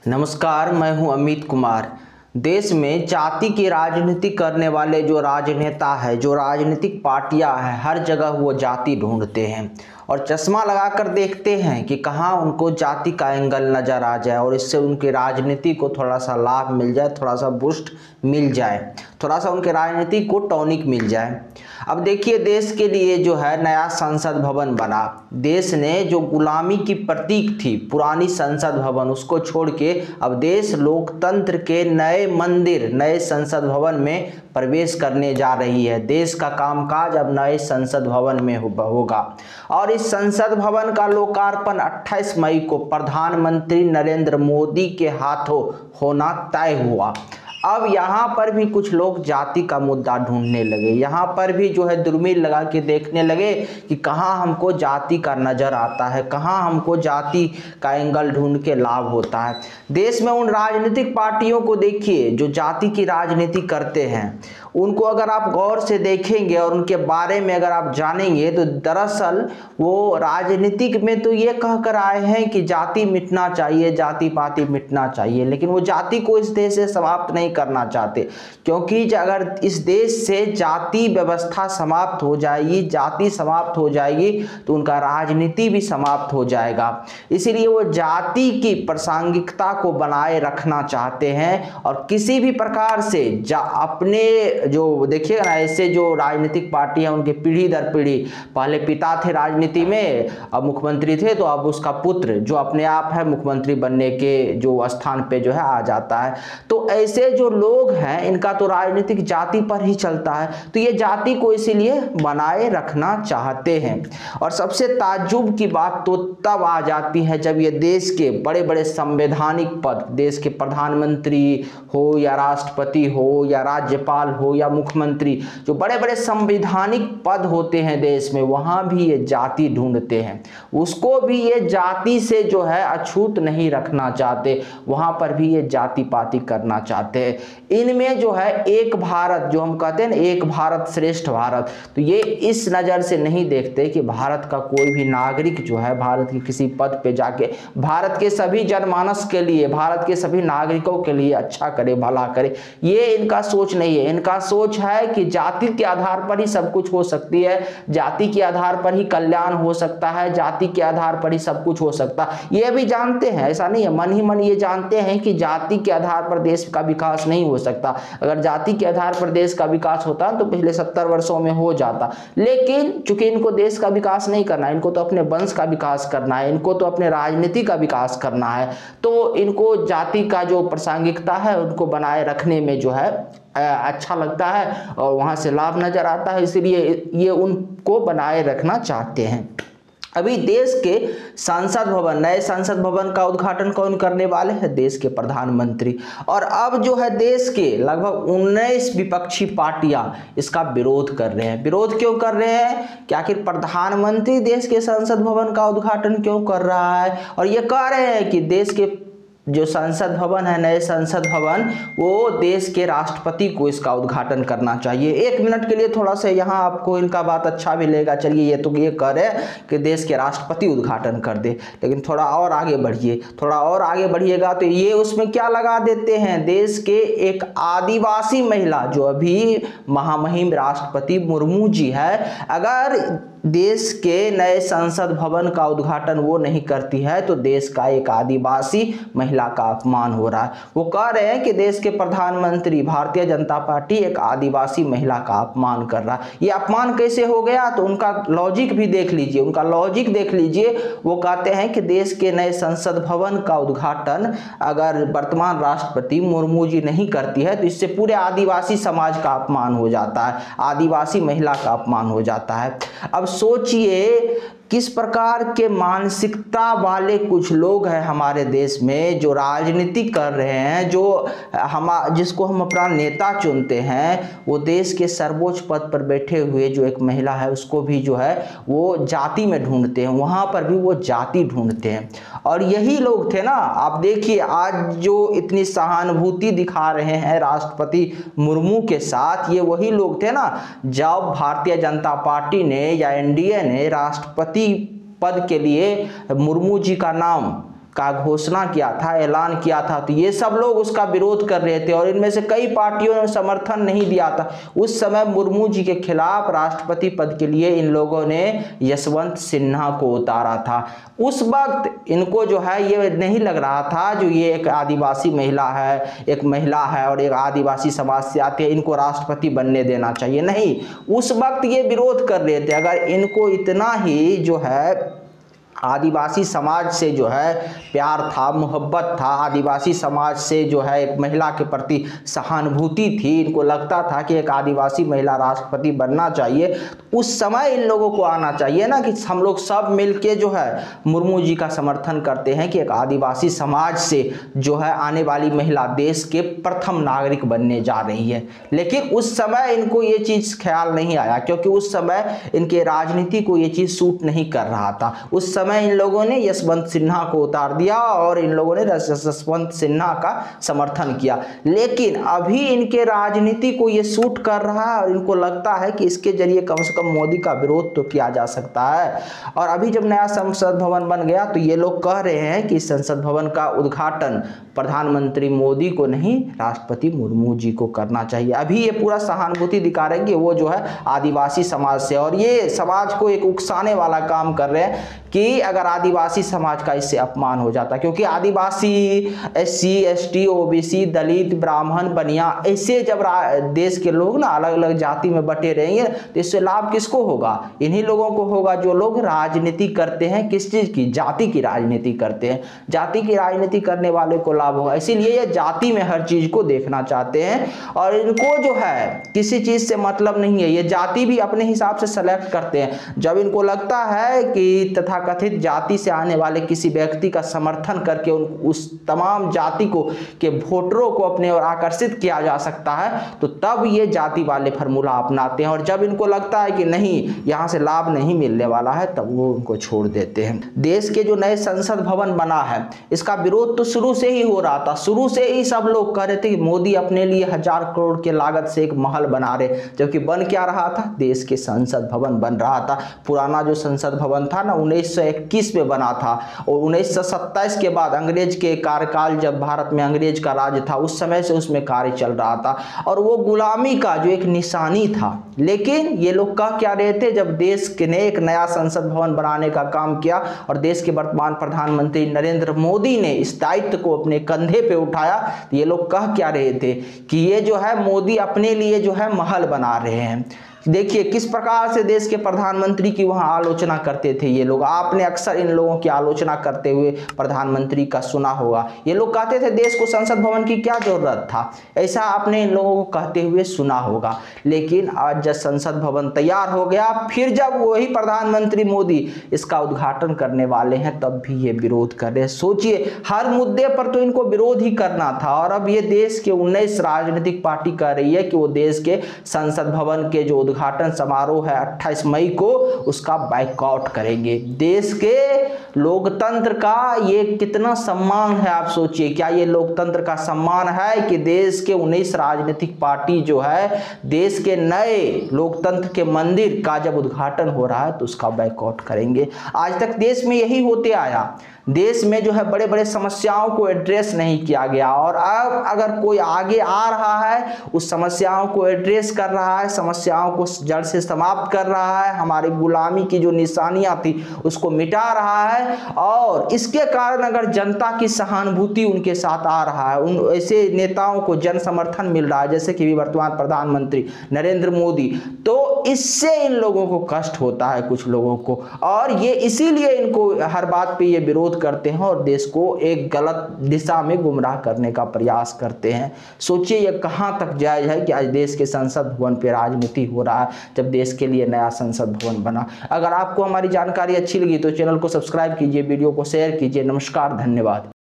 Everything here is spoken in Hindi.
नमस्कार, मैं हूं अमित कुमार। देश में जाति की राजनीति करने वाले जो राजनेता है, जो राजनीतिक पार्टियां हैं, हर जगह वो जाति ढूंढते हैं और चश्मा लगाकर देखते हैं कि कहां उनको जाति का एंगल नजर आ जाए और इससे उनकी राजनीति को थोड़ा सा लाभ मिल जाए, थोड़ा सा बूस्ट मिल जाए, थोड़ा सा उनके राजनीति को टॉनिक मिल जाए। अब देखिए, देश के लिए जो है नया संसद भवन बना। देश ने जो गुलामी की प्रतीक थी पुरानी संसद भवन, उसको छोड़ के अब देश लोकतंत्र के नए मंदिर, नए संसद भवन में प्रवेश करने जा रही है। देश का कामकाज अब नए संसद भवन में होगा और इस संसद भवन का लोकार्पण 28 मई को प्रधानमंत्री नरेंद्र मोदी के हाथों होना तय हुआ। अब यहाँ पर भी कुछ लोग जाति का मुद्दा ढूंढने लगे, यहाँ पर भी जो है दूरबीन लगा के देखने लगे कि कहाँ हमको जाति का नज़र आता है, कहाँ हमको जाति का एंगल ढूंढ के लाभ होता है। देश में उन राजनीतिक पार्टियों को देखिए जो जाति की राजनीति करते हैं, उनको अगर आप गौर से देखेंगे और उनके बारे में अगर आप जानेंगे तो दरअसल वो राजनीतिक में तो ये कह कर आए हैं कि जाति मिटना चाहिए, जाति पाति मिटना चाहिए, लेकिन वो जाति को इस देश से समाप्त नहीं करना चाहते। क्योंकि अगर इस देश से जाति व्यवस्था समाप्त हो जाएगी, जाति समाप्त हो जाएगी तो उनका राजनीति भी समाप्त हो जाएगा। इसीलिए वो जाति की प्रासंगिकता को बनाए रखना चाहते हैं और किसी भी प्रकार से अपने जो देखिएगा ना, ऐसे जो राजनीतिक पार्टी है उनके पीढ़ी दर पीढ़ी, पहले पिता थे राजनीति में, अब मुख्यमंत्री थे, तो अब उसका पुत्र जो अपने आप है मुख्यमंत्री बनने के जो स्थान पे जो है आ जाता है। तो ऐसे जो लोग हैं इनका तो राजनीतिक जाति पर ही चलता है, तो ये जाति को इसीलिए बनाए रखना चाहते हैं। और सबसे ताज्जुब की बात तो तब आ जाती है जब ये देश के बड़े बड़े संवैधानिक पद, देश के प्रधानमंत्री हो या राष्ट्रपति हो या राज्यपाल हो या मुख्यमंत्री, जो बड़े बड़े संवैधानिक पद होते हैं देश में, वहां भी ये जाति ढूंढते हैं, उसको भी ये जाति से जो है अछूत नहीं रखना चाहते, वहां पर भी ये जाति पाति करना चाहते हैं। इनमें जो है एक भारत, जो हम कहते हैं ना एक भारत श्रेष्ठ भारत, तो ये इस नज़र से नहीं देखते कि भारत का कोई भी नागरिक जो है भारत के किसी पद पे जाके भारत के सभी जनमानस के लिए, भारत के सभी नागरिकों के लिए अच्छा करे, भला करे। ये इनका सोच नहीं है। इनका सोच है कि जाति के आधार पर ही सब कुछ हो सकती है, जाति के आधार पर ही कल्याण हो सकता है, जाति के आधार पर ही सब कुछ हो सकता है। ये भी जानते हैं, ऐसा नहीं है, मन ही मन ये जानते हैं कि जाति के आधार पर देश का विकास नहीं हो सकता। अगर जाति के आधार पर देश का विकास होता तो पिछले 70 वर्षों में हो जाता, लेकिन चूंकि इनको देश का विकास नहीं करना है, इनको तो अपने वंश का विकास करना है, इनको तो अपने राजनीति का विकास करना है, तो इनको जाति का जो प्रासंगिकता है उनको बनाए रखने में जो है अच्छा लगता है और वहां से लाभ नजर आता है, इसलिए ये उनको बनाए रखना चाहते हैं। अभी देश के संसद भवन, नए संसद भवन का उद्घाटन कौन करने वाले हैं? देश के प्रधानमंत्री। और अब जो है देश के लगभग 19 विपक्षी पार्टियां इसका विरोध कर रहे हैं। विरोध क्यों कर रहे हैं? कि आखिर प्रधानमंत्री देश के संसद भवन का उद्घाटन क्यों कर रहा है? और ये कह रहे हैं कि देश के जो संसद भवन है, नए संसद भवन, वो देश के राष्ट्रपति को इसका उद्घाटन करना चाहिए। एक मिनट के लिए थोड़ा सा यहाँ आपको इनका बात अच्छा भी लगेगा, चलिए ये तो ये कह रहे हैं कि देश के राष्ट्रपति उद्घाटन कर दे, लेकिन थोड़ा और आगे बढ़िए, थोड़ा और आगे बढ़िएगा तो ये उसमें क्या लगा देते हैं, देश के एक आदिवासी महिला जो अभी महामहिम राष्ट्रपति मुर्मू जी है, अगर देश के नए संसद भवन का उद्घाटन वो नहीं करती है तो देश का एक आदिवासी महिला का अपमान हो रहा है। वो कह रहे हैं कि देश के प्रधानमंत्री भारतीय जनता पार्टी एक आदिवासी महिला का अपमान कर रहा है। ये अपमान कैसे हो गया? तो उनका लॉजिक भी देख लीजिए, उनका लॉजिक देख लीजिए। वो कहते हैं कि देश के नए संसद भवन का उद्घाटन अगर वर्तमान राष्ट्रपति मुर्मू जी नहीं करती है तो इससे पूरे आदिवासी समाज का अपमान हो जाता है, आदिवासी महिला का अपमान हो जाता है। अब सोचिए किस प्रकार के मानसिकता वाले कुछ लोग हैं हमारे देश में जो राजनीति कर रहे हैं, जो जिसको हम अपना नेता चुनते हैं, वो देश के सर्वोच्च पद पर बैठे हुए जो एक महिला है उसको भी जो है वो जाति में ढूंढते हैं, वहाँ पर भी वो जाति ढूंढते हैं। और यही लोग थे ना, आप देखिए आज जो इतनी सहानुभूति दिखा रहे हैं राष्ट्रपति मुर्मू के साथ, ये वही लोग थे ना जब भारतीय जनता पार्टी ने या एनडीए ने राष्ट्रपति पद के लिए मुर्मू जी का नाम का घोषणा किया था, ऐलान किया था, तो ये सब लोग उसका विरोध कर रहे थे और इनमें से कई पार्टियों ने समर्थन नहीं दिया था। उस समय मुर्मू जी के खिलाफ राष्ट्रपति पद के लिए इन लोगों ने यशवंत सिन्हा को उतारा था। उस वक्त इनको जो है ये नहीं लग रहा था जो ये एक आदिवासी महिला है, एक महिला है और एक आदिवासी समाज से आती है, इनको राष्ट्रपति बनने देना चाहिए। नहीं, उस वक्त ये विरोध कर रहे थे। अगर इनको इतना ही जो है आदिवासी समाज से जो है प्यार था, मोहब्बत था, आदिवासी समाज से जो है एक महिला के प्रति सहानुभूति थी, इनको लगता था कि एक आदिवासी महिला राष्ट्रपति बनना चाहिए, उस समय इन लोगों को आना चाहिए ना कि हम लोग सब मिलके जो है मुर्मू जी का समर्थन करते हैं कि एक आदिवासी समाज से जो है आने वाली महिला देश के प्रथम नागरिक बनने जा रही है। लेकिन उस समय इनको ये चीज़ ख्याल नहीं आया, क्योंकि उस समय इनके राजनीति को ये चीज़ सूट नहीं कर रहा था। उस समय इन लोगों ने यशवंत सिन्हा को उतार दिया और इन लोगों ने यशवंत सिन्हा का समर्थन किया। लेकिन अभी इनके राजनीति को ये सूट कर रहा है और इनको लगता है कि इसके जरिए कम से कम मोदी का विरोध तो किया जा सकता है। और अभी जब नया संसद भवन बन गया तो ये लोग कह रहे हैं कि संसद भवन का उद्घाटन प्रधानमंत्री मोदी को नहीं, राष्ट्रपति मुर्मू जी को करना चाहिए। अभी ये पूरा सहानुभूति दिखा रहे हैं कि वो जो है आदिवासी समाज से, और ये समाज को एक उकसाने वाला काम कर रहे हैं कि अगर आदिवासी समाज का इससे अपमान हो जाता, क्योंकि आदिवासी, SC, ST, OBC, दलित, ब्राह्मण, बनिया, ऐसे जब देश के लोग ना अलग अलग जाति में बटे रहेंगे तो इससे लाभ किसको होगा? इन्हीं लोगों को होगा जो लोग राजनीति करते हैं। किस चीज़ की? जाति की राजनीति करते हैं। जाति की राजनीति करने वाले को लाभ होगा। इसीलिए ये जाति में हर चीज़ को देखना चाहते हैं और इनको जो है किसी चीज़ से मतलब नहीं है। ये जाति भी अपने हिसाब से सेलेक्ट करते हैं। जब इनको लगता है कि तथाकथित जाति से आने वाले किसी व्यक्ति का समर्थन करके उस तमाम जाति को के वोटरों को अपने ओर आकर्षित किया जा सकता है, तो तब ये जाति वाले फार्मूला अपनाते हैं। और जब इनको लगता है कि नहीं, यहाँ से लाभ नहीं मिलने वाला है, तब वो उनको छोड़ देते हैं। देश के जो नए संसद भवन बना है, इसका विरोध तो शुरू से ही हो रहा था। शुरू से ही सब लोग कह रहे थे कि मोदी अपने लिए 1000 करोड़ के लागत से एक महल बना रहे, जबकि बन क्या रहा था? देश के संसद भवन बन रहा था। पुराना जो संसद भवन था ना 1921 में बना था और 1927 के बाद अंग्रेज के कार्यकाल, जब भारत में अंग्रेज का राज था, उस समय से उसमें कार्य चल रहा था और वो गुलामी का जो एक निशानी था। लेकिन ये लोग कह क्या रहे थे, जब देश के ने एक नया संसद भवन बनाने का काम किया और देश के वर्तमान प्रधानमंत्री नरेंद्र मोदी ने इस दायित्व को अपने कंधे पे उठाया, तो ये लोग कह क्या रहे थे कि ये जो है मोदी अपने लिए जो है महल बना रहे हैं। देखिए किस प्रकार से देश के प्रधानमंत्री की वहां आलोचना करते थे ये लोग। आपने अक्सर इन लोगों की आलोचना करते हुए प्रधानमंत्री का सुना होगा। ये लोग कहते थे देश को संसद भवन की क्या जरूरत था, ऐसा आपने इन लोगों को कहते हुए सुना होगा। लेकिन आज जब संसद भवन तैयार हो गया, फिर जब वही प्रधानमंत्री मोदी इसका उद्घाटन करने वाले हैं, तब भी ये विरोध कर रहे हैं। सोचिए, हर मुद्दे पर तो इनको विरोध ही करना था और अब ये देश के 19 राजनीतिक पार्टी कह रही है कि वो देश के संसद भवन के जो उद्घाटन समारोह है 28 मई को, उसका बाइकआउट करेंगे। देश के लोकतंत्र का ये कितना सम्मान है, आप सोचिए। क्या ये लोकतंत्र का सम्मान है कि देश के 19 राजनीतिक पार्टी जो है देश के नए लोकतंत्र के मंदिर का जब उद्घाटन हो रहा है तो उसका बाइकआउट करेंगे? आज तक देश में यही होते आया। देश में जो है बड़े बड़े समस्याओं को एड्रेस नहीं किया गया और अब अगर कोई आगे आ रहा है, उस समस्याओं को एड्रेस कर रहा है, समस्याओं को जड़ से समाप्त कर रहा है, हमारी गुलामी की जो निशानियां थी उसको मिटा रहा है, और इसके कारण अगर जनता की सहानुभूति उनके साथ आ रहा है, उन ऐसे नेताओं को जन समर्थन मिल रहा है जैसे कि वर्तमान प्रधानमंत्री नरेंद्र मोदी, तो इससे इन लोगों को कष्ट होता है, कुछ लोगों को, और ये इसीलिए इनको हर बात पे ये विरोध करते हैं और देश को एक गलत दिशा में गुमराह करने का प्रयास करते हैं। सोचिए ये कहां तक जायज है कि आज देश के संसद भवन पे राजनीति हो रहा है, जब देश के लिए नया संसद भवन बना। अगर आपको हमारी जानकारी अच्छी लगी तो चैनल को सब्सक्राइब कीजिए, वीडियो को शेयर कीजिए। नमस्कार, धन्यवाद।